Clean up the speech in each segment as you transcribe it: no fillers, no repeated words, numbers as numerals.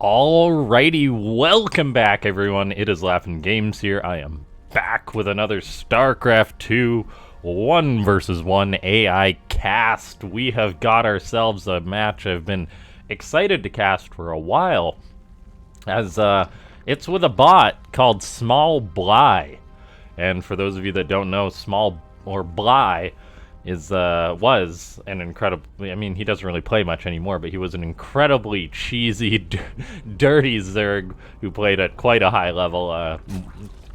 Alrighty, welcome back everyone. It is LaughNgamez here. I am back with another Starcraft 2 1 versus 1 AI cast. We have got ourselves a match I've been excited to cast for a while, as it's with a bot called SmallBly. And for those of you that don't know, Bly was an incredibly, I mean, he doesn't really play much anymore, but he was an incredibly cheesy, dirty Zerg who played at quite a high level,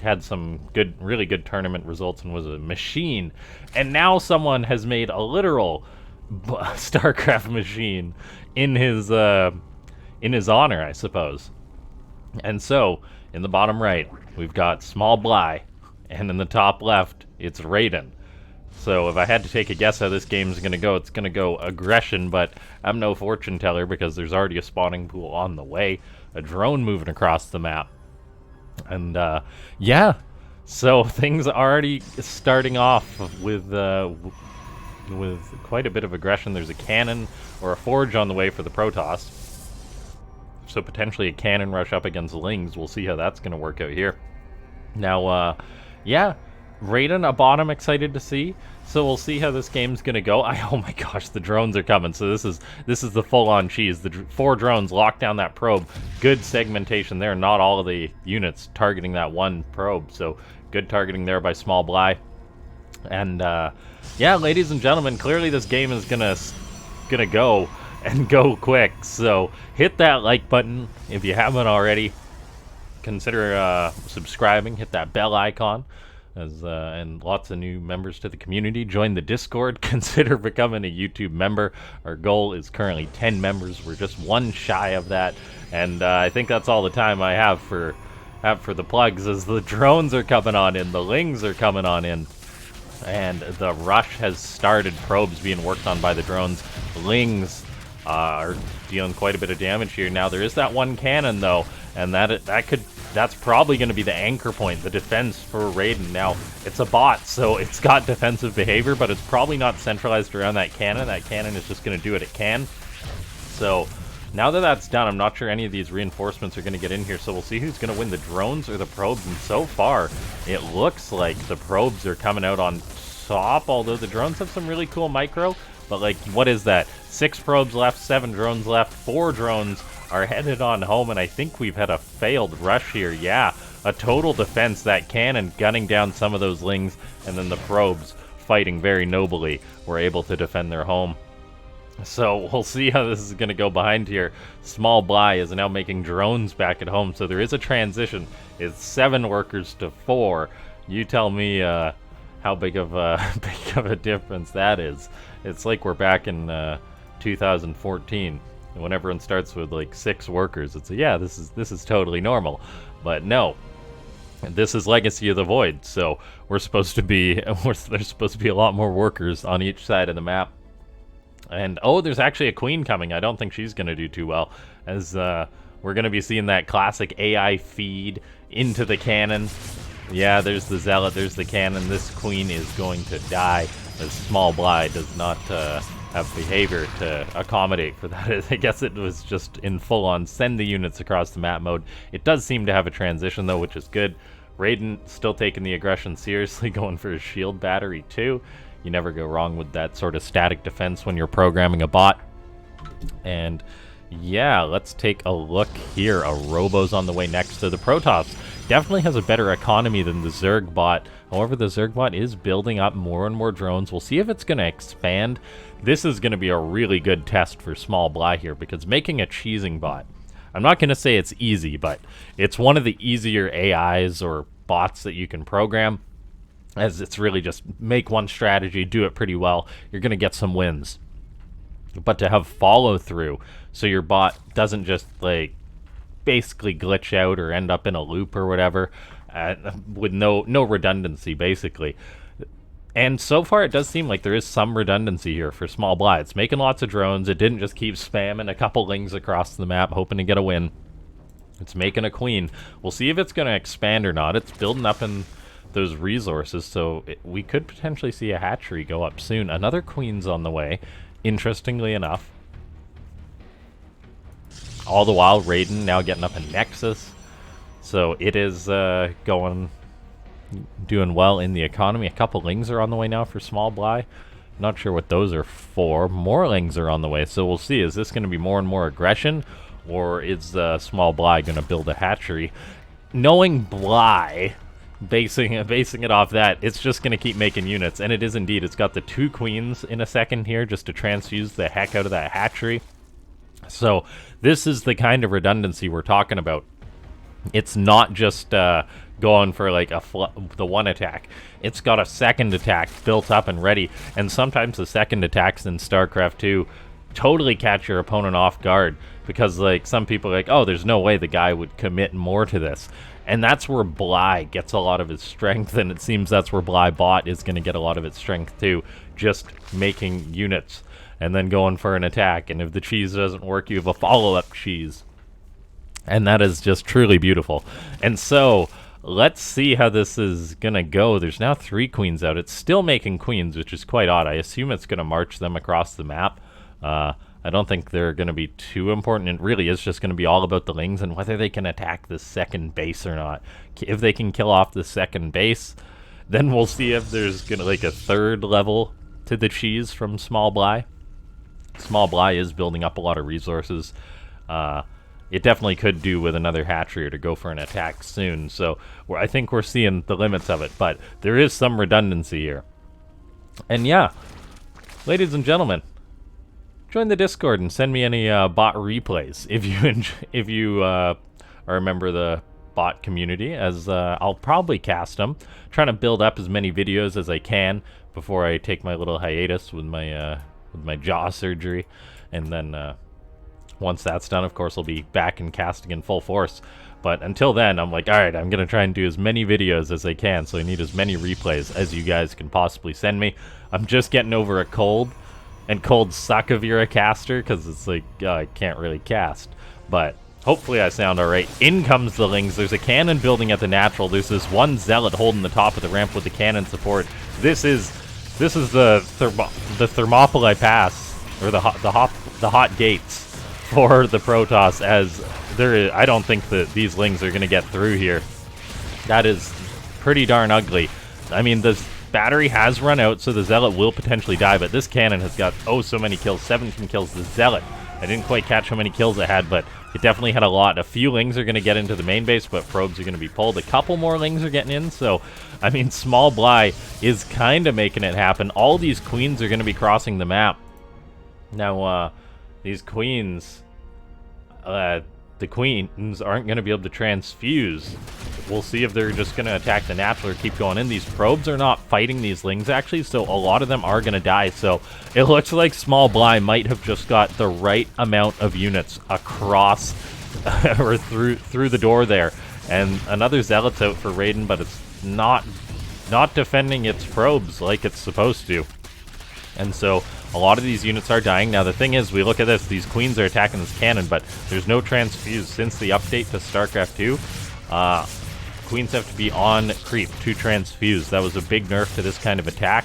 had some really good tournament results and was a machine. And now someone has made a literal Starcraft machine in his honor, I suppose. And so, in the bottom right, we've got SmallBly, and in the top left, it's Raiden. So if I had to take a guess how this game's going to go, it's going to go aggression, but I'm no fortune teller because there's already a spawning pool on the way, a drone moving across the map. And yeah, so things are already starting off with quite a bit of aggression. There's a cannon or a forge on the way for the Protoss. So potentially a cannon rush up against Lings. We'll see how that's going to work out here. Now, yeah, Raiden, a bot I'm excited to see. So we'll see how this game's gonna go. Oh my gosh, the drones are coming. So this is the full-on cheese. The 4 drones lock down that probe. Good segmentation there. Not all of the units targeting that one probe. So good targeting there by SmallBly. And yeah, ladies and gentlemen, clearly this game is gonna go and go quick. So hit that like button if you haven't already. Consider subscribing. Hit that bell icon. And lots of new members to the community. Join the Discord. Consider becoming a YouTube member. Our goal is currently 10 members. We're just one shy of that, and I think that's all the time I have for the plugs. As the drones are coming on in, the Lings are coming on in, and the rush has started. Probes being worked on by the drones. Lings are dealing quite a bit of damage here. Now there is that one cannon though, and that's probably going to be the anchor point, the defense for Raiden. Now, it's a bot, so it's got defensive behavior, but it's probably not centralized around that cannon. That cannon is just going to do what it can. So, now that that's done, I'm not sure any of these reinforcements are going to get in here, so we'll see who's going to win, the drones or the probes. And so far, it looks like the probes are coming out on top, although the drones have some really cool micro. But, like, what is that? 6 probes left, 7 drones left, 4 drones are headed on home, and I think we've had a failed rush here. Yeah, a total defense, that cannon gunning down some of those Lings, and then the probes fighting very nobly were able to defend their home. So we'll see how this is going to go behind here. SmallBly is now making drones back at home, so there is a transition. It's 7 workers to 4. You tell me how big of a difference that is. It's like we're back in 2014. When everyone starts with like 6 workers, it's yeah, this is totally normal. But no, this is Legacy of the Void, so there's supposed to be a lot more workers on each side of the map. And oh, there's actually a queen coming. I don't think she's gonna do too well, as we're gonna be seeing that classic AI feed into the cannon. Yeah, there's the zealot, there's the cannon. This queen is going to die, as SmallBly does not have behavior to accommodate for that. I guess it was just in full-on send the units across the map mode. It does seem to have a transition though, which is good. Raiden still taking the aggression seriously, going for his shield battery too. You never go wrong with that sort of static defense when you're programming a bot. And yeah, let's take a look here. A Robo's on the way next to the Protoss. Definitely has a better economy than the Zerg bot. However, the Zerg bot is building up more and more drones. We'll see if it's going to expand. This is going to be a really good test for SmallBly here, because making a cheesing bot, I'm not going to say it's easy, but it's one of the easier AIs or bots that you can program, as it's really just make one strategy, do it pretty well, you're going to get some wins. But to have follow through, so your bot doesn't just like basically glitch out or end up in a loop or whatever, with no redundancy basically. And so far it does seem like there is some redundancy here for SmallBly. It's making lots of drones. It didn't just keep spamming a couple Lings across the map hoping to get a win. It's making a queen. We'll see if it's going to expand or not. It's building up in those resources, so we could potentially see a hatchery go up soon. Another queen's on the way, interestingly enough. All the while, Raiden now getting up a Nexus. So it is doing well in the economy. A couple Lings are on the way now for SmallBly. Not sure what those are for. More Lings are on the way, so we'll see. Is this going to be more and more aggression, or is SmallBly going to build a hatchery? Knowing Bly, basing it off that, it's just going to keep making units, and it is indeed. It's got the 2 queens in a second here just to transfuse the heck out of that hatchery. So this is the kind of redundancy we're talking about. It's not just going for like the one attack. It's got a second attack built up and ready, and sometimes the second attacks in StarCraft 2 totally catch your opponent off guard, because like some people are like, oh, there's no way the guy would commit more to this. And that's where Bly gets a lot of his strength, and it seems that's where Bly Bot is going to get a lot of its strength too, just making units and then going for an attack, and if the cheese doesn't work, you have a follow-up cheese. And that is just truly beautiful. And so, let's see how this is gonna go. There's now 3 queens out. It's still making queens, which is quite odd. I assume it's gonna march them across the map. I don't think they're gonna be too important. It really is just gonna be all about the Lings and whether they can attack the second base or not. If they can kill off the second base, then we'll see if there's gonna like a 3rd level to the cheese from SmallBly. SmallBly is building up a lot of resources. It definitely could do with another hatchery or to go for an attack soon. So I think we're seeing the limits of it, but there is some redundancy here. And yeah, ladies and gentlemen, join the Discord and send me any bot replays if you are a member of the bot community, as I'll probably cast them. Trying to build up as many videos as I can before I take my little hiatus with my jaw surgery, and then once that's done, of course, I'll be back in casting in full force. But until then, I'm like, alright, I'm going to try and do as many videos as I can, so I need as many replays as you guys can possibly send me. I'm just getting over a cold, and colds suck if you're a caster, because it's like, I can't really cast. But hopefully I sound alright. In comes the Lings. There's a cannon building at the natural. There's this one zealot holding the top of the ramp with the cannon support. This is the Thermopylae Pass, or the hot gates for the Protoss, as I don't think that these Lings are going to get through here. That is pretty darn ugly. I mean, the battery has run out, so the Zealot will potentially die, but this cannon has got so many kills, 17 kills. The Zealot, I didn't quite catch how many kills it had, but it definitely had a lot. A few Lings are going to get into the main base, but probes are going to be pulled. A couple more Lings are getting in, so, I mean, SmallBly is kind of making it happen. All these queens are going to be crossing the map. Now, these queens, the queens aren't going to be able to transfuse. We'll see if they're just going to attack the natural or keep going in. These probes are not fighting these Lings, actually, so a lot of them are going to die. So it looks like SmallBly might have just got the right amount of units across or through the door there. And another Zealot's out for Raiden, but it's not defending its probes like it's supposed to. And so a lot of these units are dying. Now the thing is, we look at this, these queens are attacking this cannon, but there's no transfuse. Since the update to StarCraft 2, queens have to be on creep to transfuse. That was a big nerf to this kind of attack.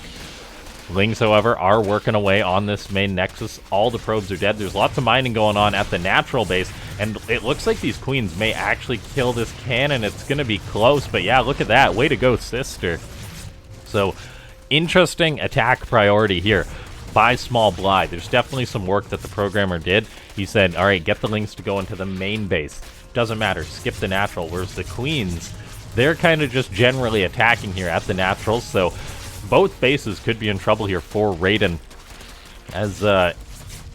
Lings, however, are working away on this main nexus. All the probes are dead. There's lots of mining going on at the natural base, and it looks like these queens may actually kill this cannon. It's going to be close, but yeah, look at that. Way to go, sister. So, interesting attack priority here by SmallBly. There's definitely some work that the programmer did. He said, alright, get the Lings to go into the main base. Doesn't matter, skip the natural. Whereas the queens, they're kind of just generally attacking here at the naturals, so both bases could be in trouble here for Raiden, as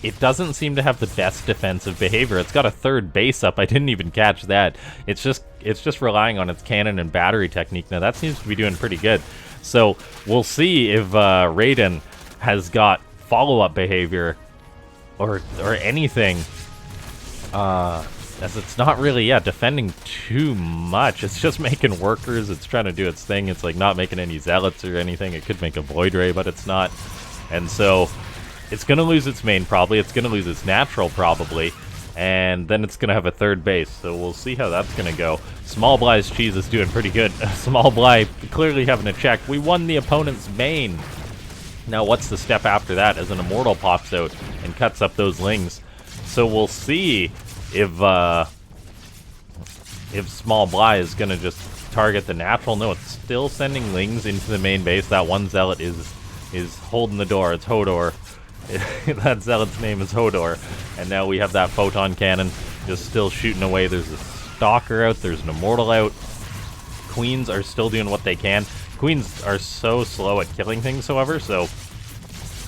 it doesn't seem to have the best defensive behavior. It's got a third base up. I didn't even catch that. It's just relying on its cannon and battery technique. Now that seems to be doing pretty good. So we'll see if Raiden has got follow-up behavior or anything, as it's not really defending too much. It's just making workers. It's trying to do its thing. It's like not making any zealots or anything. It could make a void ray, but it's not. And so it's gonna lose its main probably. It's gonna lose its natural probably, and then it's gonna have a third base. So we'll see how that's gonna go. SmallBly's cheese is doing pretty good. SmallBly clearly having a check. We won the opponent's main. Now what's the step after that, as an Immortal pops out and cuts up those Lings? So we'll see if SmallBly is gonna just target the natural. No, it's still sending Lings into the main base. That one Zealot is holding the door. It's Hodor. That Zealot's name is Hodor. And now we have that Photon Cannon just still shooting away. There's a Stalker out. There's an Immortal out. Queens are still doing what they can. Queens are so slow at killing things, however, so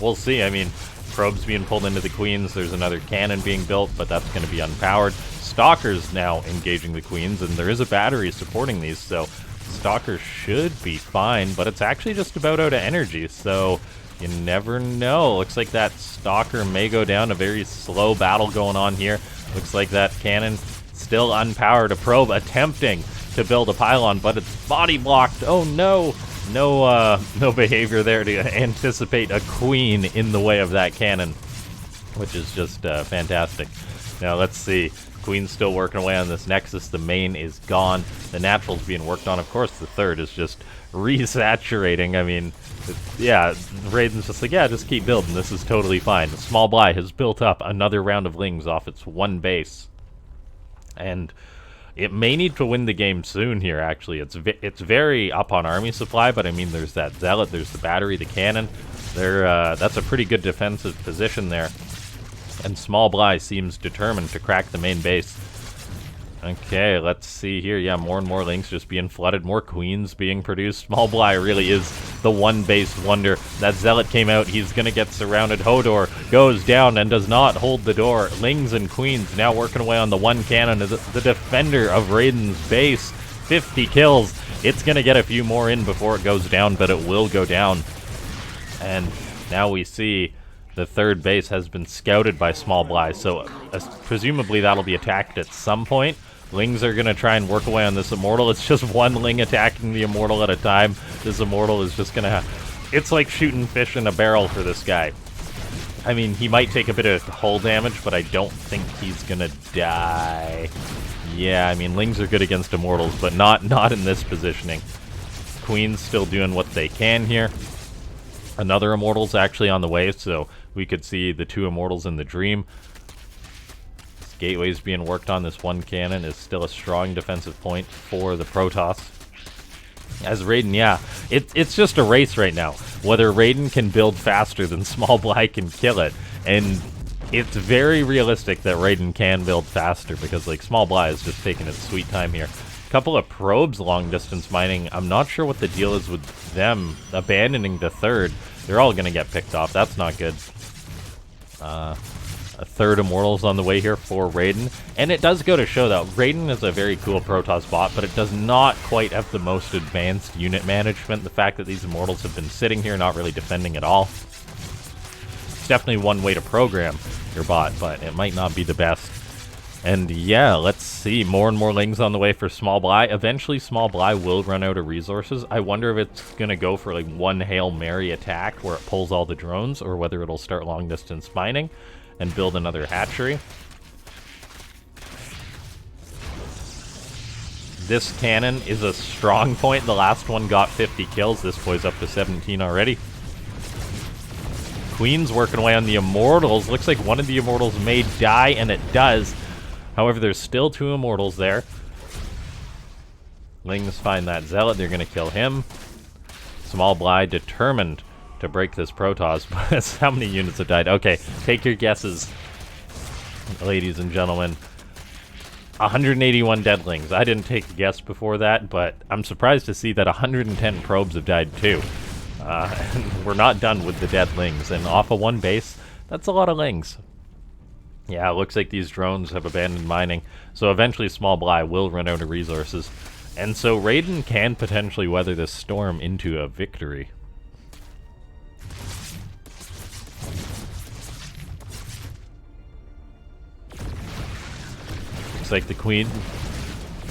we'll see. I mean, probes being pulled into the Queens. There's another cannon being built, but that's going to be unpowered. Stalkers now engaging the Queens, and there is a battery supporting these, so Stalker should be fine, but it's actually just about out of energy, so you never know. Looks like that Stalker may go down. A very slow battle going on here. Looks like that cannon still unpowered. A probe attempting to build a pylon, but it's body blocked. Oh no! No behavior there to anticipate a Queen in the way of that cannon, which is just fantastic. Now let's see. Queen's still working away on this Nexus. The main is gone. The natural's being worked on. Of course, the third is just resaturating. I mean, yeah, Raiden's just like, yeah, just keep building. This is totally fine. SmallBly has built up another round of Lings off its one base. And it may need to win the game soon here, actually. It's very up on army supply, but I mean, there's that Zealot, there's the battery, the cannon. That's a pretty good defensive position there. And SmallBly seems determined to crack the main base. Okay, let's see here. Yeah, more and more Lings just being flooded, more Queens being produced. SmallBly really is the one base wonder. That Zealot came out, he's gonna get surrounded. Hodor goes down and does not hold the door. Lings and Queens now working away on the one cannon, the defender of Raiden's base. 50 kills. It's gonna get a few more in before it goes down, but it will go down. And now we see the third base has been scouted by SmallBly, so presumably that'll be attacked at some point. Lings are going to try and work away on this Immortal. It's just one Ling attacking the Immortal at a time. This Immortal is just going to have... It's like shooting fish in a barrel for this guy. I mean, he might take a bit of hull damage, but I don't think he's going to die. Yeah, I mean, Lings are good against Immortals, but not in this positioning. Queen's still doing what they can here. Another Immortal's actually on the way, so we could see the two Immortals in the Dream. This gateway's being worked on. This one cannon is still a strong defensive point for the Protoss. As Raiden, yeah, it's just a race right now. Whether Raiden can build faster than SmallBly can kill it. And it's very realistic that Raiden can build faster, because like SmallBly is just taking its sweet time here. Couple of probes long distance mining. I'm not sure what the deal is with them abandoning the third. They're all gonna get picked off. That's not good. A third Immortal's on the way here for Raiden. And it does go to show that Raiden is a very cool Protoss bot, but it does not quite have the most advanced unit management. The fact that these Immortals have been sitting here, not really defending at all. It's definitely one way to program your bot, but it might not be the best. And yeah, let's see. More and more Lings on the way for SmallBly. Eventually, SmallBly will run out of resources. I wonder if it's going to go for like one Hail Mary attack where it pulls all the drones, or whether it'll start long distance mining and build another hatchery. This cannon is a strong point. The last one got 50 kills. This boy's up to 17 already. Queen's working away on the Immortals. Looks like one of the Immortals may die, and it does. However, there's still two Immortals there. Lings find that Zealot. They're going to kill him. SmallBly determined to break this Protoss. But how many units have died? Okay, take your guesses, ladies and gentlemen. 181 deadlings. I didn't take a guess before that, but I'm surprised to see that 110 probes have died too. And we're not done with the deadlings. And off of one base, that's a lot of Lings. Yeah, it looks like these drones have abandoned mining, so eventually SmallBly will run out of resources. And so Raiden can potentially weather this storm into a victory. Looks like the Queen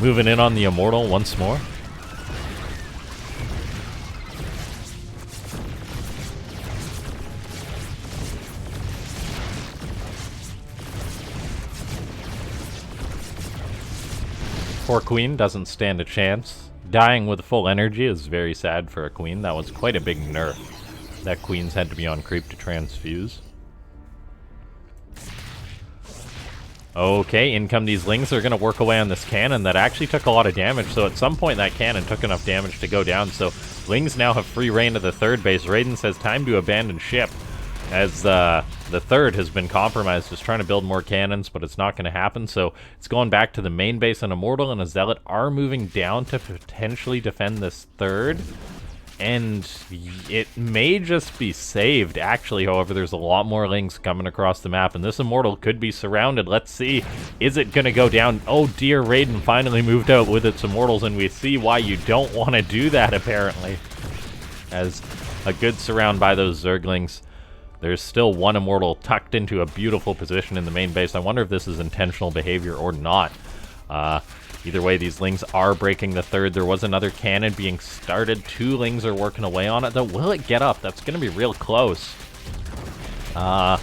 moving in on the Immortal once more. Poor Queen doesn't stand a chance. Dying with full energy is very sad for a Queen. That was quite a big nerf. That Queen's had to be on creep to transfuse. Okay, in come these Lings. They're going to work away on this cannon that actually took a lot of damage. So at some point that cannon took enough damage to go down. So Lings now have free reign of the third base. Raiden says time to abandon ship, as the third has been compromised. Just trying to build more cannons, but it's not going to happen. So it's going back to the main base. An Immortal and a Zealot are moving down to potentially defend this third. And it may just be saved, actually. However, there's a lot more Lings coming across the map, and this Immortal could be surrounded. Let's see. Is it going to go down? Oh, dear. Raiden finally moved out with its Immortals, and we see why you don't want to do that, apparently. As a good surround by those Zerglings. There's still one Immortal tucked into a beautiful position in the main base. I wonder if this is intentional behavior or not. Either way, these Lings are breaking the third. There was another cannon being started. 2 Lings are working away on it, though. Will it get up? That's going to be real close. And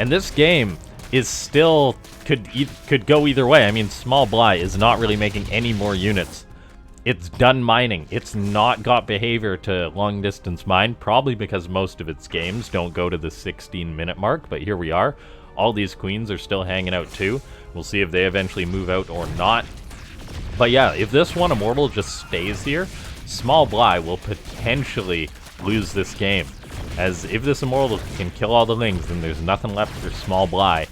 this game is still could go either way. I mean, SmallBly is not really making any more units. It's done mining. It's not got behavior to long distance mine, probably because most of its games don't go to the 16-minute mark, but here we are. All these queens are still hanging out too. We'll see if they eventually move out or not. But yeah, if this one Immortal just stays here, SmallBly will potentially lose this game. As if this Immortal can kill all the Lings, then there's nothing left for SmallBly.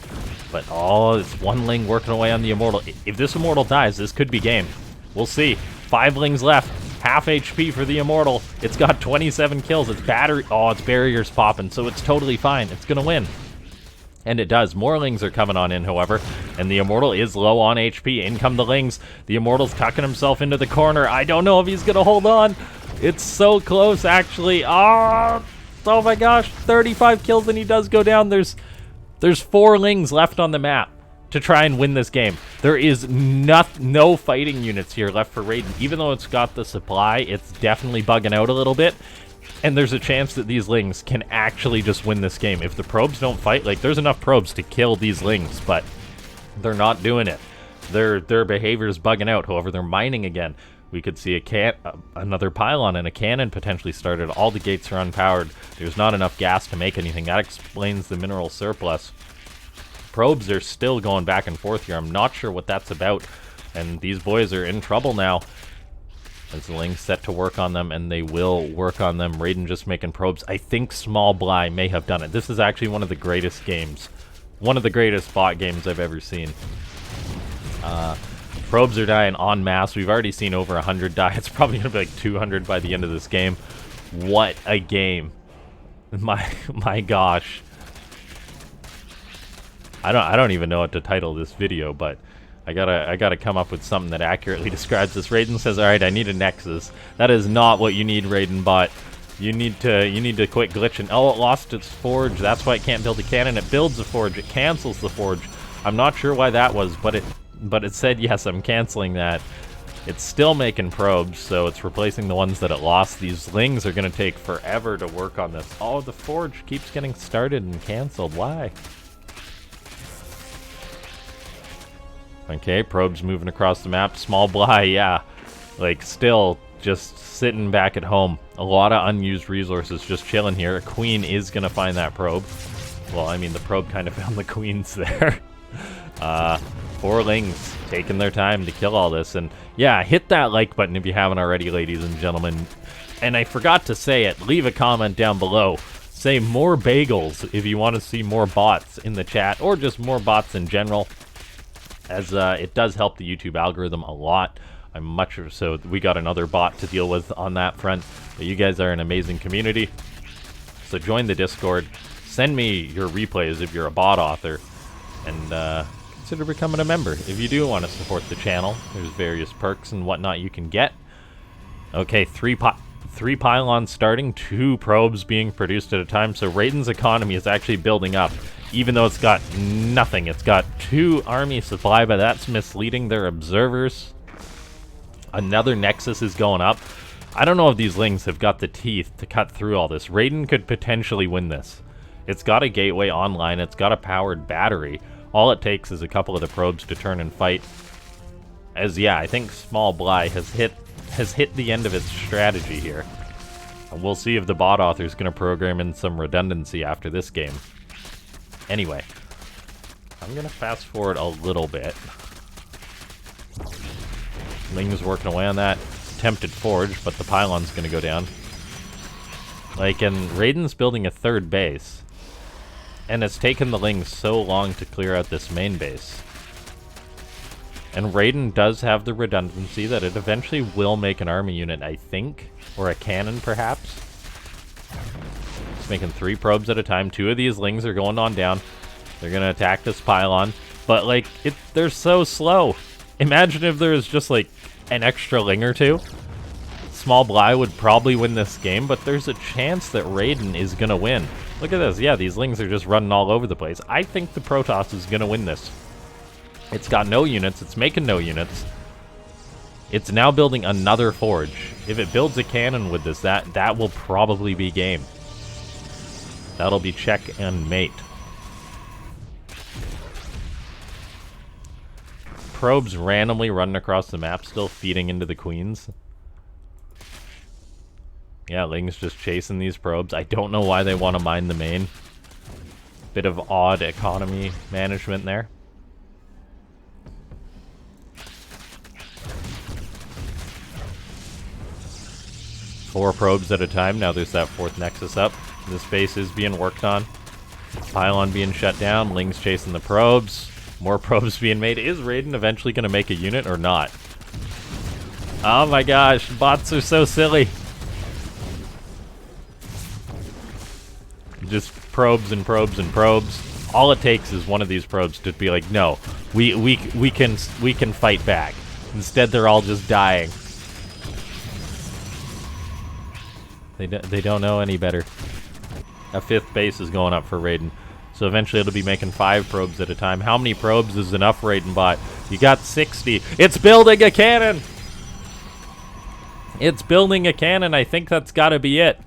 But oh, it's one Ling working away on the Immortal. If this Immortal dies, this could be game. We'll see. 5 Lings left. Half HP for the Immortal. It's got 27 kills. Its battery... Oh, its barrier's popping, so it's totally fine. It's gonna win. And it does. More Lings are coming on in, however. And the Immortal is low on HP. In come the Lings. The Immortal's tucking himself into the corner. I don't know if he's gonna hold on. It's so close, actually. Oh my gosh. 35 kills and he does go down. There's 4 Lings left on the map to try and win this game. There is no fighting units here left for Raiden. Even though it's got the supply, it's definitely bugging out a little bit. And there's a chance that these Lings can actually just win this game. If the probes don't fight, like, there's enough probes to kill these Lings, but they're not doing it. Their behavior is bugging out. However, they're mining again. We could see another pylon and a cannon potentially started. All the gates are unpowered. There's not enough gas to make anything. That explains the mineral surplus. Probes are still going back and forth here. I'm not sure what that's about. And these boys are in trouble now. As the Lings set to work on them, and they will work on them. Raiden just making probes. I think SmallBly may have done it. This is actually one of the greatest games. One of the greatest bot games I've ever seen. Probes are dying en masse. We've already seen over 100 die. It's probably going to be like 200 by the end of this game. What a game. My gosh. I don't even know what to title this video, but I gotta come up with something that accurately describes this. Raiden says, "All right, I need a Nexus." That is not what you need, Raiden bot. You need to quit glitching. Oh, it lost its forge. That's why it can't build a cannon. It builds a forge. It cancels the forge. I'm not sure why that was, but it said yes. I'm canceling that. It's still making probes, so it's replacing the ones that it lost. These Lings are gonna take forever to work on this. Oh, the forge keeps getting started and canceled. Why? Okay, probes moving across the map. SmallBly, yeah. Like, still just sitting back at home. A lot of unused resources just chilling here. A queen is going to find that probe. Well, I mean, the probe kind of found the queens there. 4 Lings taking their time to kill all this. And, yeah, hit that like button if you haven't already, ladies and gentlemen. And I forgot to say it. Leave a comment down below. Say more bagels if you want to see more bots in the chat. Or just more bots in general. As it does help the YouTube algorithm a lot. I'm much so. We got another bot to deal with on that front. But you guys are an amazing community. So join the Discord. Send me your replays if you're a bot author. And consider becoming a member if you do want to support the channel. There's various perks and whatnot you can get. Okay, 3 pylons starting. 2 probes being produced at a time. So Raiden's economy is actually building up. Even though it's got nothing. It's got 2 army supply, but that's misleading their observers. Another Nexus is going up. I don't know if these Lings have got the teeth to cut through all this. Raiden could potentially win this. It's got a gateway online. It's got a powered battery. All it takes is a couple of the probes to turn and fight. As, yeah, I think SmallBly has hit the end of its strategy here. And we'll see if the bot author is going to program in some redundancy after this game. Anyway, I'm gonna fast forward a little bit. Ling's working away on that. Attempted forge, but the pylon's gonna go down. Like, and Raiden's building a third base. And it's taken the Lings so long to clear out this main base. And Raiden does have the redundancy that it eventually will make an army unit, I think. Or a cannon, perhaps. It's making 3 probes at a time. 2 of these Lings are going on down. They're gonna attack this pylon. But, like, they're so slow. Imagine if there was just, like, an extra Ling or 2. SmallBly would probably win this game, but there's a chance that Raiden is gonna win. Look at this. Yeah, these Lings are just running all over the place. I think the Protoss is gonna win this. It's got no units. It's making no units. It's now building another forge. If it builds a cannon with this, that will probably be game. That'll be check and mate. Probes randomly running across the map, still feeding into the queens. Yeah, Ling's just chasing these probes. I don't know why they want to mine the main. Bit of odd economy management there. Four probes at a time. Now there's that 4th nexus up. This base is being worked on. Pylon being shut down. Ling's chasing the probes. More probes being made. Is Raiden eventually going to make a unit or not? Oh my gosh, bots are so silly. Just probes and probes and probes. All it takes is one of these probes to be like, no, we can fight back. Instead, they're all just dying. They don't know any better. A 5th base is going up for Raiden. So eventually it'll be making 5 probes at a time. How many probes is enough, Raiden bot? You got 60. It's building a cannon! It's building a cannon. I think that's gotta be it.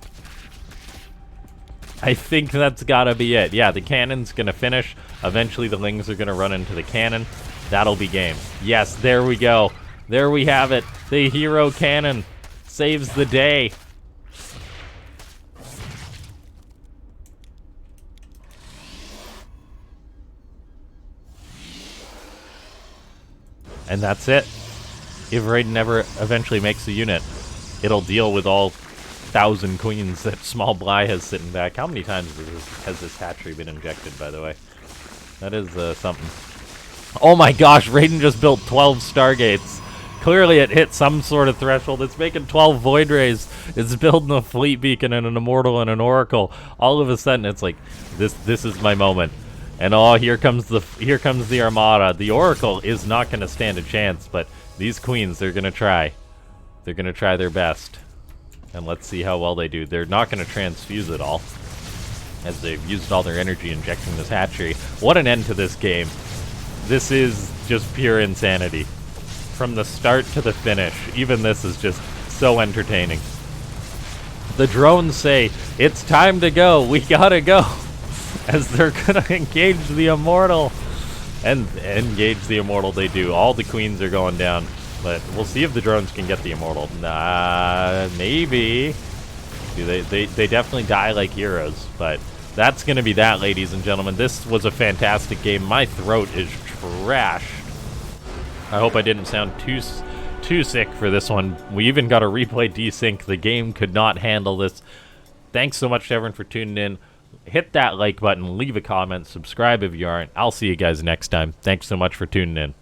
I think that's gotta be it. Yeah, the cannon's gonna finish. Eventually the Lings are gonna run into the cannon. That'll be game. Yes, there we go. There we have it. The hero cannon saves the day. And that's it. If Raiden ever eventually makes a unit, it'll deal with all 1,000 queens that SmallBly has sitting back. How many times has this hatchery been injected, by the way? That is something. Oh my gosh, Raiden just built 12 Stargates. Clearly it hit some sort of threshold. It's making 12 Void Rays. It's building a Fleet Beacon and an Immortal and an Oracle. All of a sudden it's like, this is my moment. And oh, here comes the Armada. The Oracle is not going to stand a chance, but these queens, they're going to try. They're going to try their best. And let's see how well they do. They're not going to transfuse it all, as they've used all their energy injecting this hatchery. What an end to this game. This is just pure insanity. From the start to the finish, even this is just so entertaining. The drones say, it's time to go, we gotta go. As they're gonna engage the Immortal. And engage the Immortal they do. All the queens are going down. But we'll see if the drones can get the Immortal. Nah, maybe. They definitely die like heroes. But that's going to be that, ladies and gentlemen. This was a fantastic game. My throat is trashed. I hope I didn't sound too sick for this one. We even got a replay desync. The game could not handle this. Thanks so much to everyone for tuning in. Hit that like button, leave a comment, subscribe if you aren't. I'll see you guys next time. Thanks so much for tuning in.